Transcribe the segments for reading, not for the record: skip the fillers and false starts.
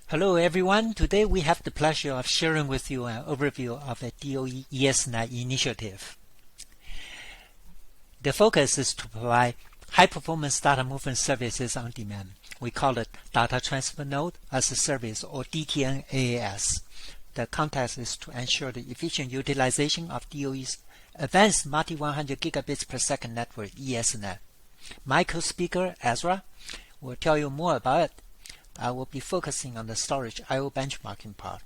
Hello everyone. Today we have the pleasure of sharing with you an overview of a DOE ESnet initiative. The focus is to provide high-performance data movement services on demand. We call it Data Transfer Node as a Service, or DTN-AAS. The context is to ensure the efficient utilization of DOE's advanced multi-100 gigabits per second network, ESnet. My co-speaker, Ezra, will tell you more about it. I will be focusing on the storage I/O benchmarking part.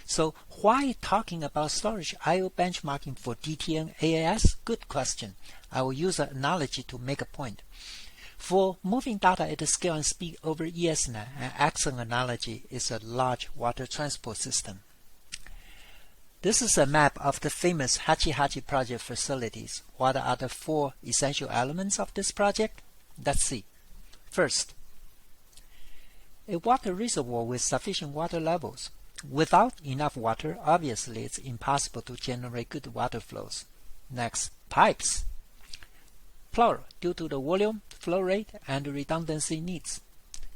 So why talking about storage I/O benchmarking for DTN-AAS? Good question. I will use an analogy to make a point. For moving data at the scale and speed over ESnet, an excellent analogy is a large water transport system. This is a map of the famous Hachi project facilities. What are the four essential elements of this project? Let's see. First, a water reservoir with sufficient water levels. Without enough water, obviously it's impossible to generate good water flows. Next, pipes. Plural, due to the volume, flow rate, and redundancy needs.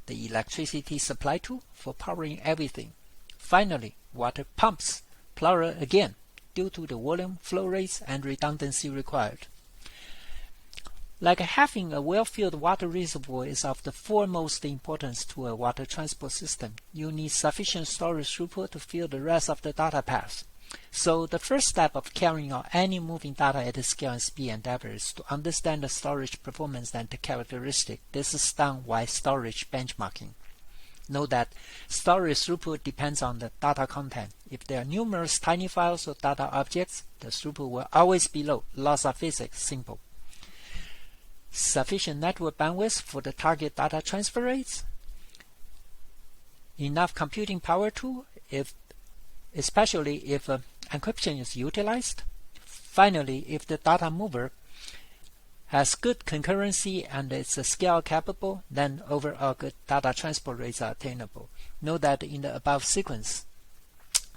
The electricity supply tool for powering everything. Finally, water pumps. Plural again, due to the volume, flow rates, and redundancy required. Like having a well-filled water reservoir is of the foremost importance to a water transport system. You need sufficient storage throughput to fill the rest of the data path. So the first step of carrying out any moving data at the scale and speed endeavor is to understand the storage performance and the characteristic. This is done by storage benchmarking. Note that storage throughput depends on the data content. If there are numerous tiny files or data objects, the throughput will always be low. Laws of physics, simple. Sufficient network bandwidth for the target data transfer rates, enough computing power too, especially if encryption is utilized. Finally, if the data mover has good concurrency and is scale capable, then overall good data transport rates are attainable. Note that in the above sequence,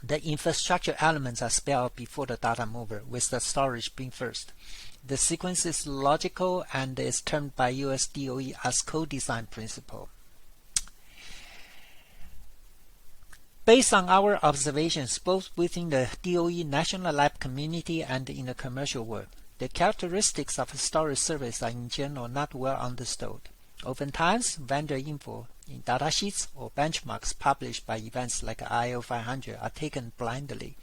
the infrastructure elements are spelled out before the data mover, with the storage being first. The sequence is logical and is termed by US DOE as co-design principle. Based on our observations both within the DOE national lab community and in the commercial world, the characteristics of a storage service are in general not well understood. Oftentimes, vendor info in datasheets or benchmarks published by events like I/O 500 are taken blindly,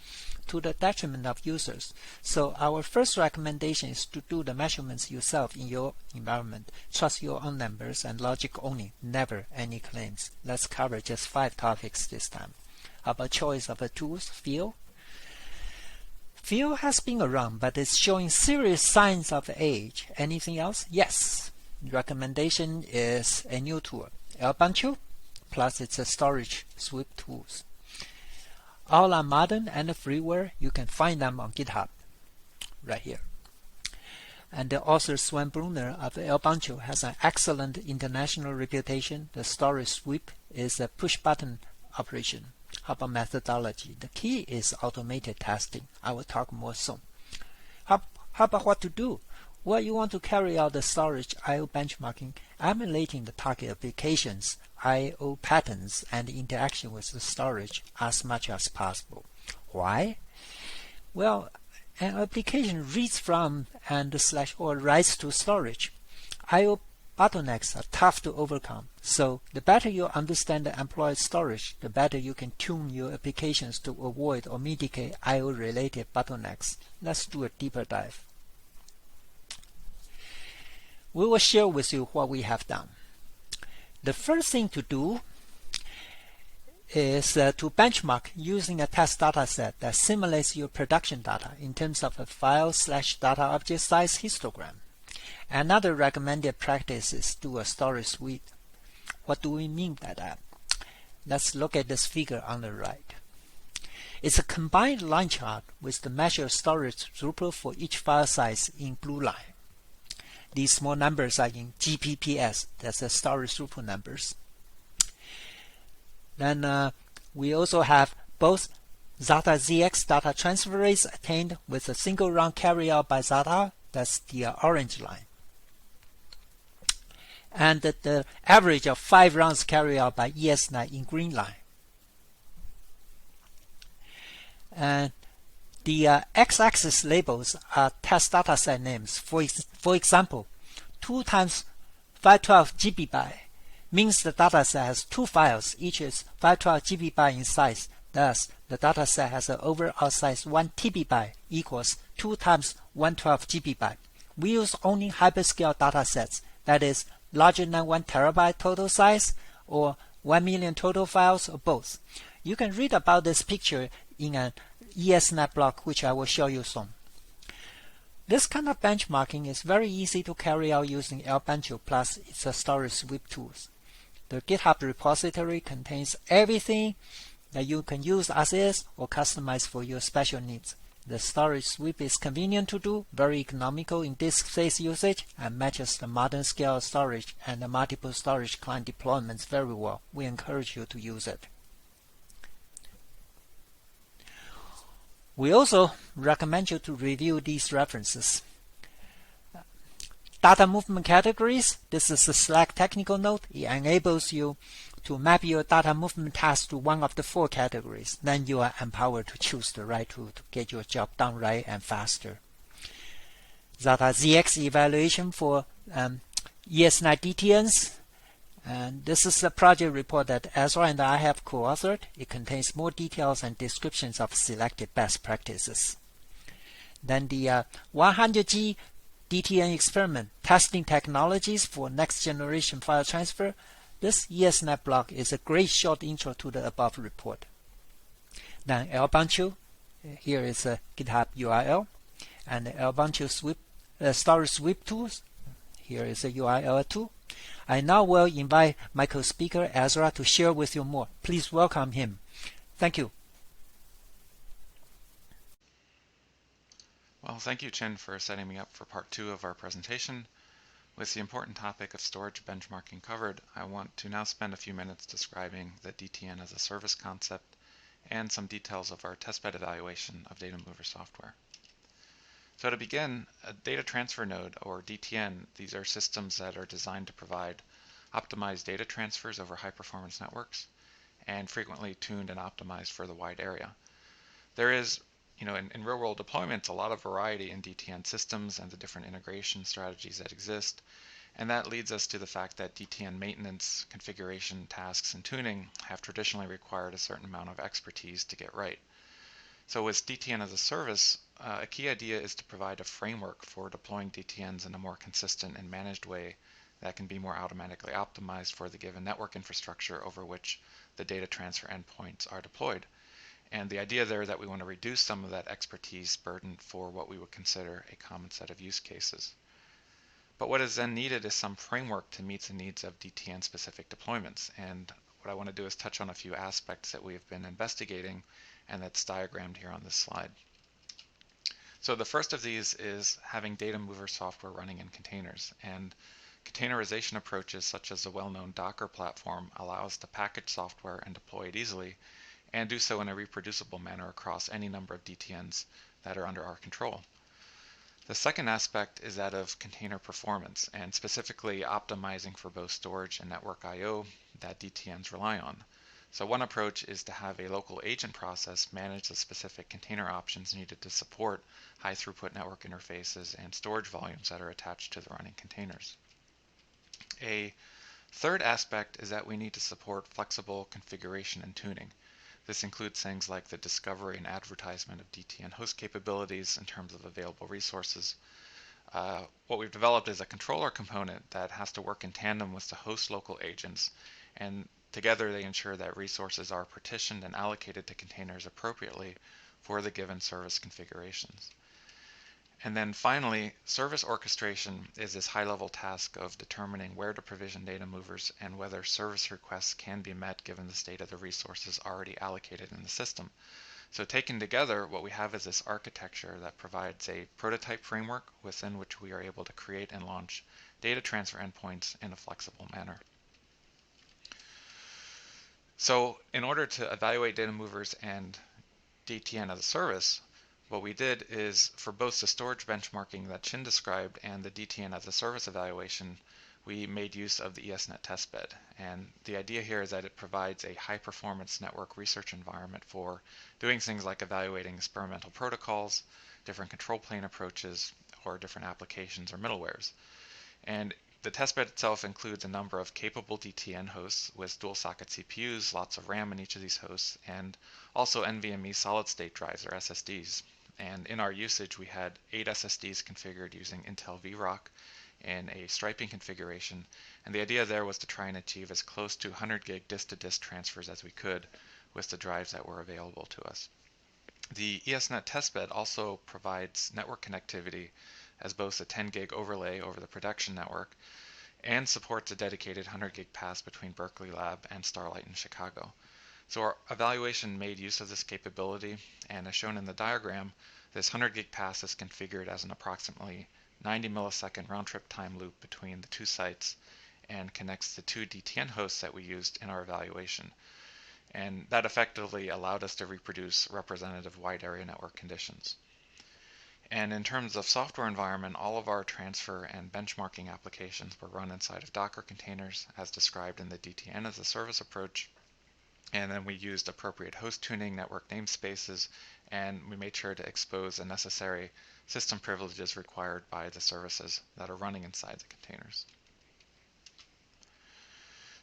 to the detriment of users. So our first recommendation is to do the measurements yourself in your environment. Trust your own numbers and logic only, never any claims. Let's cover just 5 topics this time. How about choice of tools? Feel? Feel has been around, but it's showing serious signs of age. Anything else? Yes. Recommendation is a new tool, Elbancho, plus it's a storage sweep tools. All are modern and freeware. You can find them on GitHub, right here. And the author Sven Brunner of Elbancho has an excellent international reputation. The storage sweep is a push-button operation. How about methodology? The key is automated testing. I will talk more soon. How about what to do? Well, you want to carry out the storage I/O benchmarking, emulating the target applications, I/O patterns, and interaction with the storage as much as possible. Why? Well, an application reads from and /or writes to storage. I/O bottlenecks are tough to overcome. So the better you understand the employed storage, the better you can tune your applications to avoid or mitigate I/O related bottlenecks. Let's do a deeper dive. We will share with you what we have done. The first thing to do is to benchmark using a test data set that simulates your production data in terms of a file/data object size histogram. Another recommended practice is do a storage sweep. What do we mean by that? Let's look at this figure on the right. It's a combined line chart with the measured storage throughput for each file size in blue line. These small numbers are in GPPS, that's the storage throughput numbers. Then we also have both Zettar ZX data transfer rates attained with a single run carry out by Zettar, that's the orange line. And the average of 5 runs carried out by ESnet in green line. And the x-axis labels are test dataset names. For example, 2 times 512 GB means the dataset has 2 files, each is 512 GB in size. Thus, the dataset has an overall size 1 TB equals 2 times 112 GB. We use only hyperscale datasets, that is, larger than 1 TB total size, or 1 million total files, or both. You can read about this picture in an ESnet blog, which I will show you soon. This kind of benchmarking is very easy to carry out using LBencho plus its storage sweep tools. The GitHub repository contains everything that you can use as is or customize for your special needs. The storage sweep is convenient to do, very economical in disk space usage, and matches the modern scale storage and the multiple storage client deployments very well. We encourage you to use it. We also recommend you to review these references. Data movement categories. This is a Slack technical note. It enables you to map your data movement task to one of the 4 categories. Then you are empowered to choose the right tool to get your job done right and faster. Zettar ZX evaluation for ESnet DTNs. And this is a project report that Ezra and I have co-authored. It contains more details and descriptions of selected best practices. Then the 100G DTN experiment, testing technologies for next generation file transfer. This ESnet blog is a great short intro to the above report. Then LBencho, here is a GitHub URL, and the LBencho storage sweep tools. Here is a URL too. I now will invite my co-speaker Ezra to share with you more. Please welcome him. Thank you. Well, thank you, Ching, for setting me up for part 2 of our presentation. With the important topic of storage benchmarking covered, I want to now spend a few minutes describing the DTN as a service concept and some details of our testbed evaluation of data mover software. So to begin, a data transfer node, or DTN, these are systems that are designed to provide optimized data transfers over high-performance networks and frequently tuned and optimized for the wide area. There is, in real-world deployments, a lot of variety in DTN systems and the different integration strategies that exist, and that leads us to the fact that DTN maintenance, configuration, tasks, and tuning have traditionally required a certain amount of expertise to get right. So with DTN as a service, a key idea is to provide a framework for deploying DTNs in a more consistent and managed way that can be more automatically optimized for the given network infrastructure over which the data transfer endpoints are deployed. And the idea there is that we want to reduce some of that expertise burden for what we would consider a common set of use cases. But what is then needed is some framework to meet the needs of DTN-specific deployments. And what I want to do is touch on a few aspects that we've been investigating, and that's diagrammed here on this slide. So the first of these is having data mover software running in containers. And containerization approaches such as the well-known Docker platform allow us to package software and deploy it easily, and do so in a reproducible manner across any number of DTNs that are under our control. The second aspect is that of container performance, and specifically optimizing for both storage and network I/O that DTNs rely on. So one approach is to have a local agent process manage the specific container options needed to support high throughput network interfaces and storage volumes that are attached to the running containers. A third aspect is that we need to support flexible configuration and tuning. This includes things like the discovery and advertisement of DTN host capabilities in terms of available resources. What we've developed is a controller component that has to work in tandem with the host local agents, and together they ensure that resources are partitioned and allocated to containers appropriately for the given service configurations. And then finally, service orchestration is this high-level task of determining where to provision data movers and whether service requests can be met given the state of the resources already allocated in the system. So taken together, what we have is this architecture that provides a prototype framework within which we are able to create and launch data transfer endpoints in a flexible manner. So in order to evaluate data movers and DTN as a service, what we did is, for both the storage benchmarking that Ching described and the DTN as a service evaluation, we made use of the ESnet testbed. And the idea here is that it provides a high-performance network research environment for doing things like evaluating experimental protocols, different control plane approaches, or different applications or middlewares. And the testbed itself includes a number of capable DTN hosts with dual-socket CPUs, lots of RAM in each of these hosts, and also NVMe solid-state drives, or SSDs. And in our usage, we had 8 SSDs configured using Intel VRock in a striping configuration, and the idea there was to try and achieve as close to 100 gig disk-to-disk transfers as we could with the drives that were available to us. The ESnet testbed also provides network connectivity as both a 10 gig overlay over the production network and supports a dedicated 100 gig pass between Berkeley Lab and Starlight in Chicago. So our evaluation made use of this capability, and as shown in the diagram, this 100 gig pass is configured as an approximately 90 millisecond round-trip time loop between the two sites and connects the two DTN hosts that we used in our evaluation. And that effectively allowed us to reproduce representative wide area network conditions. And in terms of software environment, all of our transfer and benchmarking applications were run inside of Docker containers as described in the DTN as a service approach. And then we used appropriate host tuning, network namespaces, and we made sure to expose the necessary system privileges required by the services that are running inside the containers.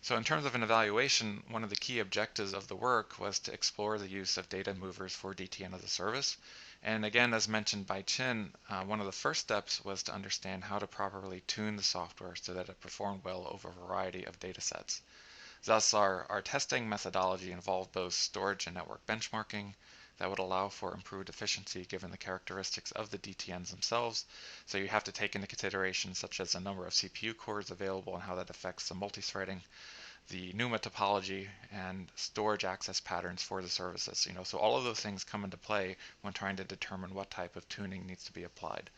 So in terms of an evaluation, one of the key objectives of the work was to explore the use of data movers for DTN as a service. And again, as mentioned by Chin, one of the first steps was to understand how to properly tune the software so that it performed well over a variety of data sets. Thus, our testing methodology involved both storage and network benchmarking that would allow for improved efficiency given the characteristics of the DTNs themselves. So you have to take into consideration such as the number of CPU cores available and how that affects the multi-threading, the NUMA topology, and storage access patterns for the services. So all of those things come into play when trying to determine what type of tuning needs to be applied.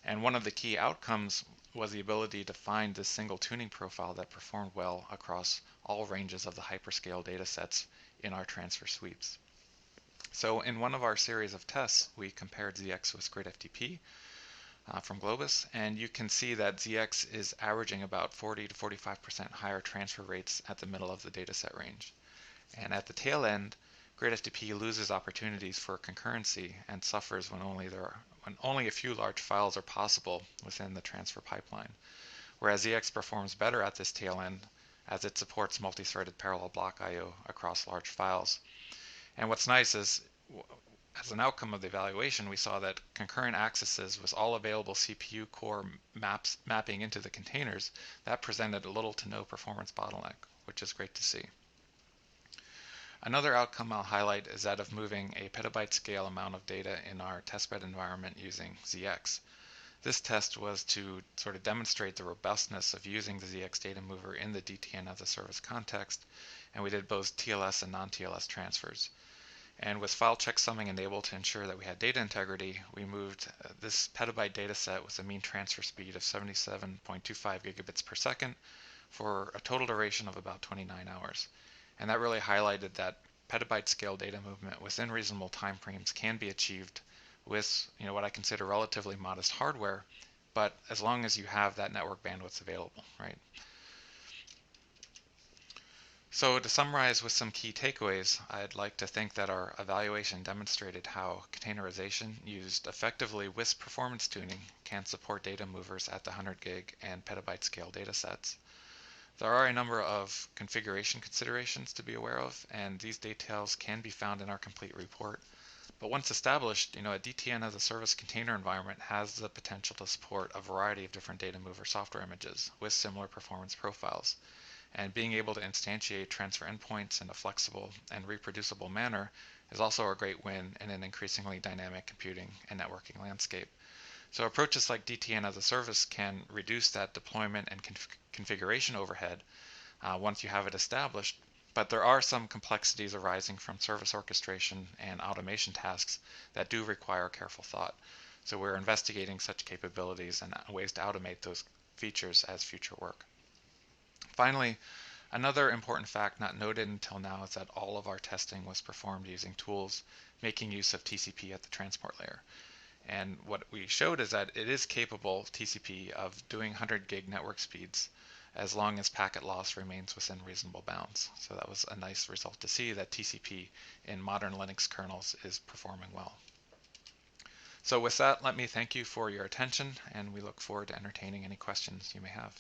And one of the key outcomes was the ability to find this single tuning profile that performed well across all ranges of the hyperscale data sets in our transfer sweeps. So in one of our series of tests, we compared ZX with GridFTP from Globus, and you can see that ZX is averaging about 40 to 45% higher transfer rates at the middle of the dataset range. And at the tail end, GridFTP loses opportunities for concurrency and suffers when only a few large files are possible within the transfer pipeline, whereas ZX performs better at this tail end as it supports multi-threaded parallel block I/O across large files. And what's nice is, as an outcome of the evaluation, we saw that concurrent accesses with all available CPU core mapping into the containers, that presented a little to no performance bottleneck, which is great to see. Another outcome I'll highlight is that of moving a petabyte scale amount of data in our testbed environment using ZX. This test was to sort of demonstrate the robustness of using the ZX data mover in the DTN as a service context, and we did both TLS and non-TLS transfers. And with file checksumming enabled to ensure that we had data integrity, we moved this petabyte data set with a mean transfer speed of 77.25 gigabits per second for a total duration of about 29 hours. And that really highlighted that petabyte scale data movement within reasonable time frames can be achieved with what I consider relatively modest hardware, but as long as you have that network bandwidth available, right? So to summarize with some key takeaways, I'd like to think that our evaluation demonstrated how containerization used effectively with performance tuning can support data movers at the 100 gig and petabyte scale data sets. There are a number of configuration considerations to be aware of, and these details can be found in our complete report. But once established, a DTN as a service container environment has the potential to support a variety of different data mover software images with similar performance profiles. And being able to instantiate transfer endpoints in a flexible and reproducible manner is also a great win in an increasingly dynamic computing and networking landscape. So approaches like DTN as a service can reduce that deployment and configuration overhead once you have it established, but there are some complexities arising from service orchestration and automation tasks that do require careful thought. So we're investigating such capabilities and ways to automate those features as future work. Finally, another important fact not noted until now is that all of our testing was performed using tools making use of TCP at the transport layer. And what we showed is that it is capable, TCP, of doing 100 gig network speeds as long as packet loss remains within reasonable bounds. So that was a nice result to see that TCP in modern Linux kernels is performing well. So with that, let me thank you for your attention, and we look forward to entertaining any questions you may have.